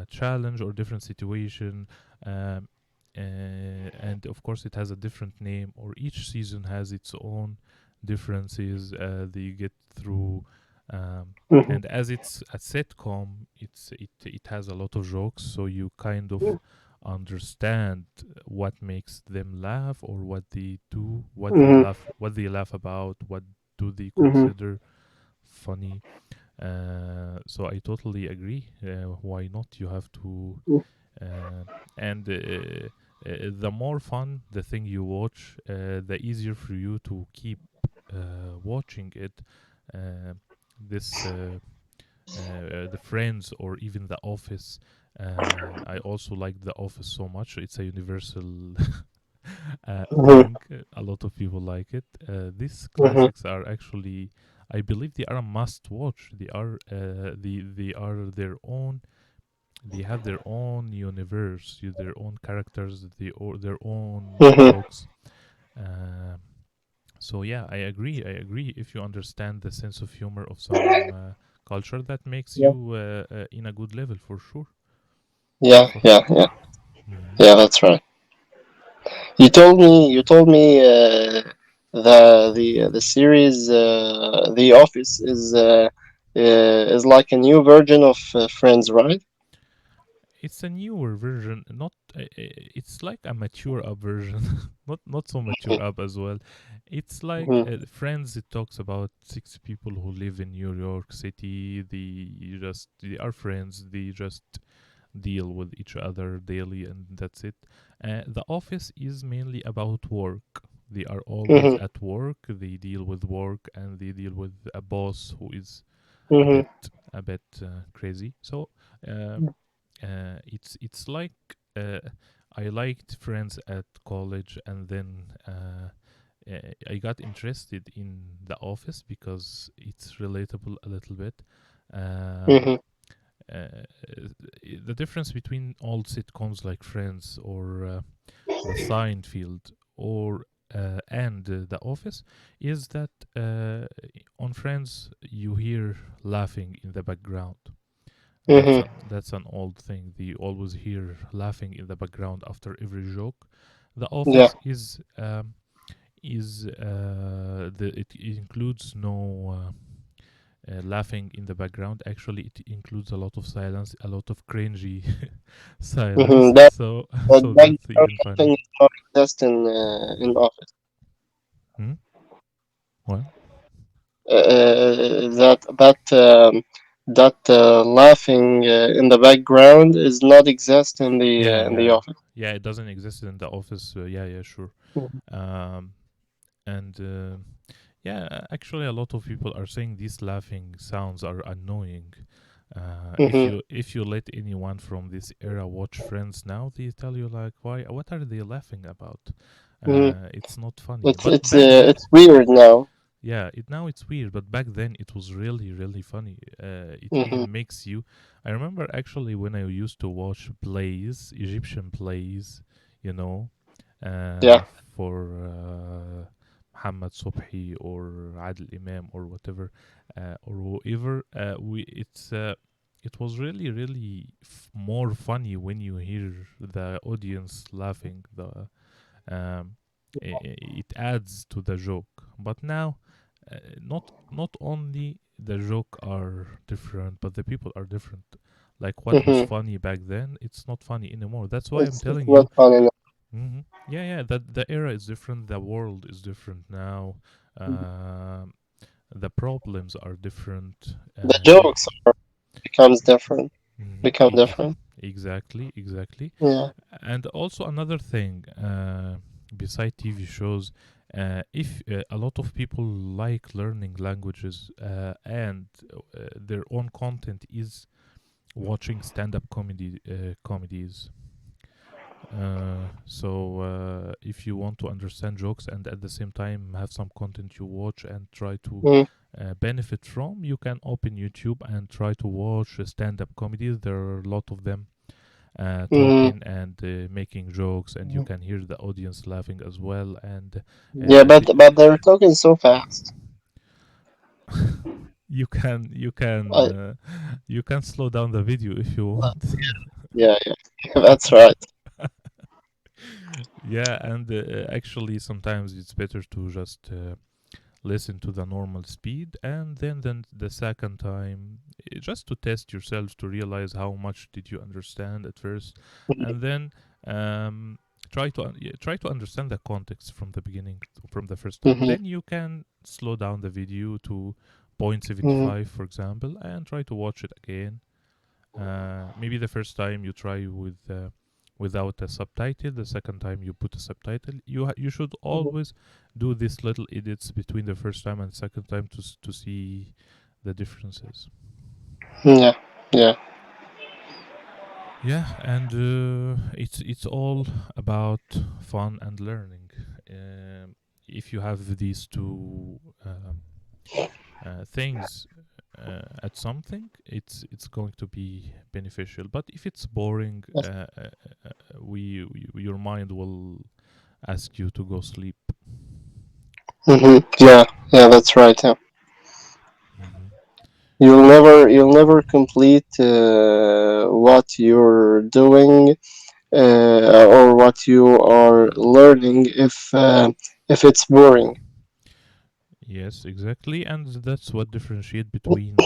challenge or different situation. Um, and of course it has a different name, or each season has its own differences they get through. um, Hmm. and as it's a sitcom, it has a lot of jokes, so you kind of understand what makes them laugh, or what they do, Hmm. what they laugh about, what do they Hmm. consider funny. So I totally agree. Why not? You have to, uh, and the more fun the thing you watch, the easier for you to keep watching it. Uh, this the Friends or even The Office. I also like The Office so much. It's a universal Hmm. thing. A lot of people like it. These Hmm. classics are actually, I believe, they are a must-watch. They are their own. They have their own universe, their own characters, their own Hmm. jokes. Um so yeah, I agree. I agree. If you understand the sense of humor of some culture, that makes Yeah. you in a good level for sure. Yeah. For Yeah. Yeah. Mhm. Yeah. That's right. You told me the series The Office is like a new version of Friends, right? It's a newer version, not. It's like a mature up version, not so mature up as well. It's like Hmm. Friends. It talks about six people who live in New York City. They are friends. They just deal with each other daily, and that's it. The Office is mainly about work. They are always Hmm. at work. They deal with work, and they deal with a boss who is a Hmm. bit a bit crazy. So uh, it's like uh, I liked Friends at college, and then I got interested in The Office because it's relatable a little bit. Um, Hmm. uh, the difference between old sitcoms like Friends or The Seinfeld or and The Office is that on Friends you hear laughing in the background. Hmm. That's an old thing. They always hear laughing in the background after every joke. The Yeah. Office is it includes no laughing in the background. Actually, it includes a lot of silence, a lot of cringy Hmm. silence. That So that so that's background even funny. thing is not exist in Office. Hmm? What? That that laughing in the background is not exist Yeah, in the yeah, office. yeah. It doesn't exist in the office. Yeah, yeah, sure. Mhm. Um, and yeah, actually, a lot of people are saying these laughing sounds are annoying. Mhm. If you let anyone from this era watch Friends now, they tell you like, why? What are they laughing about? Mhm. It's not funny. But It's back then, it's weird now. yeah, now it's weird, but back then it was really really funny. It Mhm. even makes you. I remember actually when I used to watch plays, Egyptian plays, you know, Yeah. for Muhammad Subhi or Adil Imam or whatever, or whoever. It was really really more funny when you hear the audience laughing. It adds to the joke. But now, not only the joke are different, but the people are different. Like what was Mhm. funny back then, it's not funny anymore. That's why I'm It's telling not you. funny now. Yeah, yeah. That the era is different. The world is different now. Um the problems are different. The jokes becomes different. Mhm, Become different. exactly, exactly. Yeah. And also another thing, beside TV shows, if a lot of people like learning languages and their own content is watching stand-up comedies. So if you want to understand jokes and at the same time have some content you watch and try to Mhm. benefit from, you can open YouTube and try to watch stand-up comedies. There are a lot of them Mhm. talking and making jokes, and you can hear the audience laughing as well. And Yeah, I think but they're talking so fast. you can I, you can slow down the video if you want. yeah, yeah, that's right. Yeah, and actually sometimes it's better to just listen to the normal speed, and then the second time, just to test yourself to realize how much did you understand at first, and then um, try to understand the context from the beginning, from the first time. Mhm. Then you can slow down the video to point Mhm. 75, for example, and try to watch it again. Maybe the first time you try without a subtitle. The second time you put a subtitle. You should Mhm. always do these little edits between the first time and second time to see the differences. Yeah, yeah. Yeah, and it's all about fun and learning. If you have these two things at something, it's going to be beneficial. But if it's boring, your mind will ask you to go sleep. Yeah, yeah, that's right. Yeah. Hmm. You'll never complete what you're doing or what you are learning if it's boring. Yes, exactly, and that's what differentiate between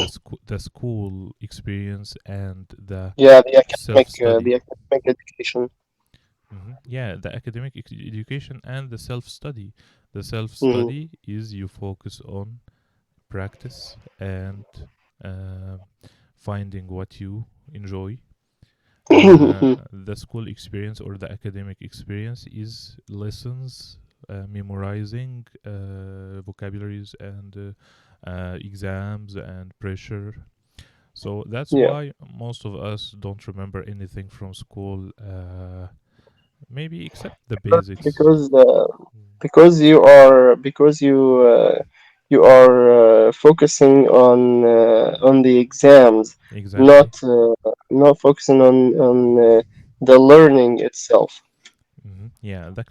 the school experience and the Yeah, self study. the academic education. Yeah, the academic education and the self study. The self Hmm. study is you focus on practice and uh, finding what you enjoy. The school experience or the academic experience is lessons, memorizing vocabularies and exams and pressure. So that's Yeah, why most of us don't remember anything from school, maybe except the basics. because Mm. because you are focusing on the exams, Exactly. not focusing on the learning itself. Yeah, the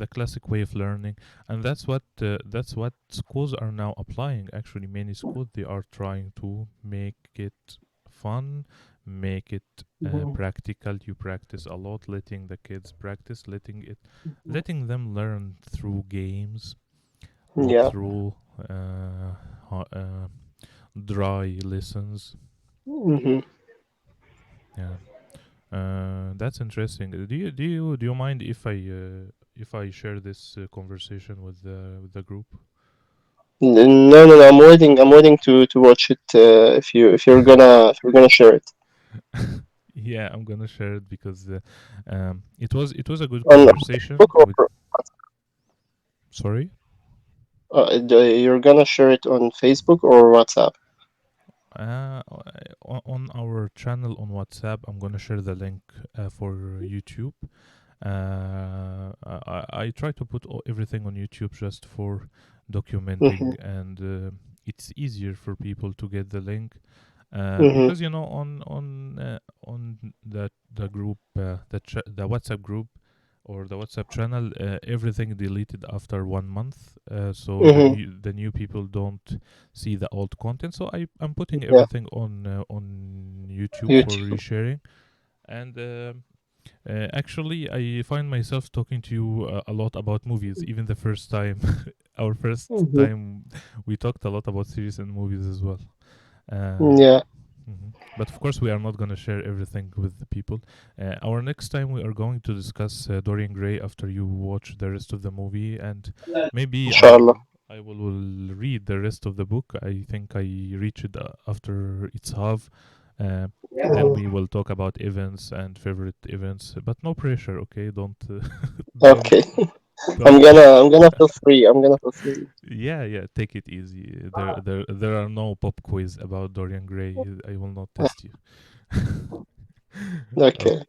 classic way of learning, and that's what schools are now applying. Actually, many schools they are trying to make it fun, make it Mhm. practical. You practice a lot, letting the kids practice, letting them learn through games, not Yeah. through uh, dry lessons. Hmm. Yeah. That's interesting. Do you mind if I share this conversation with the group? No, no, no. I'm waiting. I'm waiting to watch it. If you're gonna share it Yeah, I'm gonna share it because it was a good on conversation Facebook with. or Sorry. you're gonna share it on Facebook or WhatsApp. Uh, on our channel on WhatsApp, I'm gonna share the link for YouTube. I try to put everything on YouTube just for documenting, Mhm. and it's easier for people to get the link Mhm. because on the group the WhatsApp group or the WhatsApp channel, everything deleted after 1 month, so Mhm. the new people don't see the old content. So I'm putting Yeah. everything on YouTube for YouTube. resharing, and actually, I find myself talking to you a lot about movies. Even the first time, our first Mhm. time, we talked a lot about series and movies as well. Um, Yeah. But of course, we are not going to share everything with the people. Our next time, we are going to discuss Dorian Gray after you watch the rest of the movie, and maybe Inshallah. will read the rest of the book. I think I reach it after its half. Uh, then we Mhm. will talk about events and favorite events, but no pressure. Okay, don't don't Okay. I'm don't. gonna I'm gonna feel free. I'm gonna feel free. Yeah, yeah, take it easy. There are no pop quiz about Dorian Gray. I will not test you. Oh, Okay.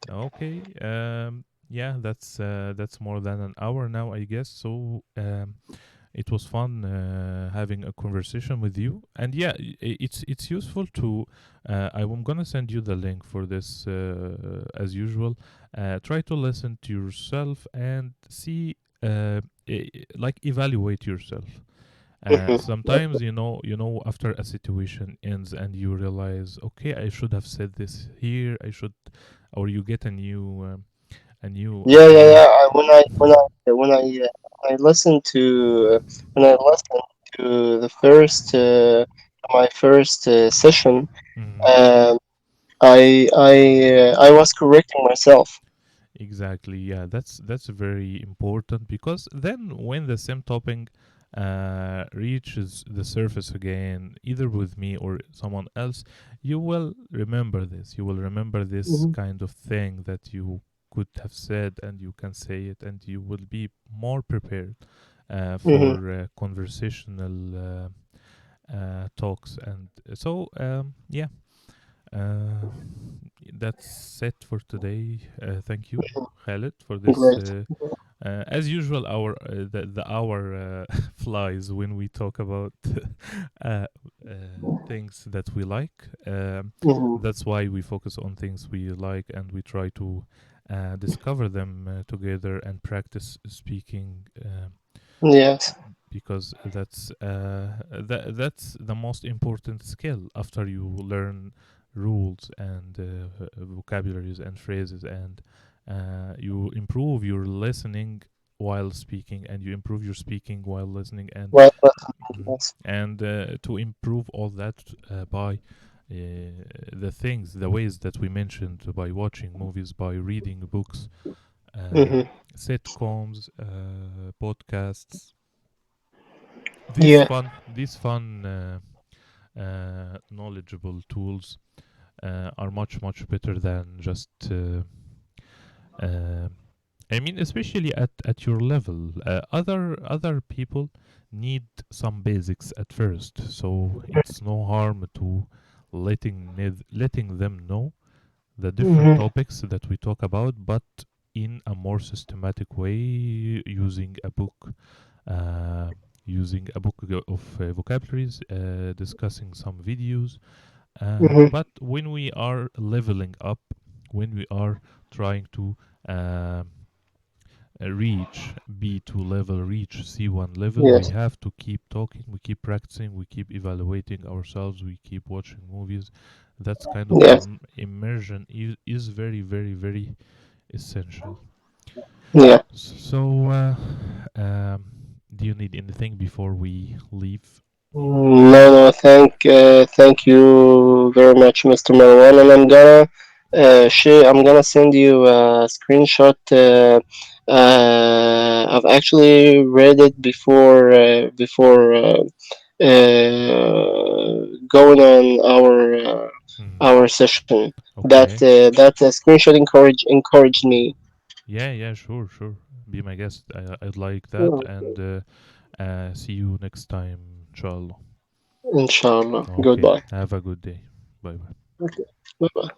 okay. Yeah, that's more than an hour now, I guess. So it was fun having a conversation with you, and yeah, it's useful to. I'm gonna send you the link for this as usual. Try to listen to yourself and see, like evaluate yourself. Mhm. Sometimes after a situation ends and you realize, okay, I should have said this here. I should, or you get a new Yeah, yeah, idea. yeah. When I listen to the first my first session, Mhm. um, I was correcting myself. Exactly. Yeah, that's very important because then when the same topic reaches the surface again, either with me or someone else, you will remember this. You will remember this Mhm. kind of thing that you could have said, and you can say it, and you will be more prepared Mhm. for conversational talks. And so, yeah, uh, that's it for today. Thank you, Khaled, for this. Great. As usual, the hour flies when we talk about uh, things that we like. Mhm. That's why we focus on things we like, and we try to discover them together and practice speaking. Yes. Because that's the most important skill after you learn rules and vocabularies and phrases, and you improve your listening while speaking, and you improve your speaking while listening, and Well, yes. to improve all that by the ways that we mentioned, by watching movies, by reading books, uh, Mhm. sitcoms, podcasts, Yeah. these fun knowledgeable tools are much much better than just uh, I mean, especially at your level. Other people need some basics at first, so it's no harm to letting them know the different Mhm. topics that we talk about, but in a more systematic way, using a book, uh, of vocabularies, discussing some videos. Mhm. But when we are leveling up, when we are trying to um reach B2 level, reach C1 level, we Yes. have to keep talking, we keep practicing, we keep evaluating ourselves, we keep watching movies. That's kind of Yes. immersion is very, very, very essential. Yeah. So, um, do you need anything before we leave? No, no, thank you very much, Mr. Marwan, and I'm gonna send you a screenshot I've actually read it going on Hmm. our session. Okay. That screenshot encouraged me. Yeah, yeah, sure, sure. Be my guest. I'd like that, and see you next time, inshallah. Inshallah. Okay. Goodbye. Have a good day. Bye bye. Okay. Bye bye.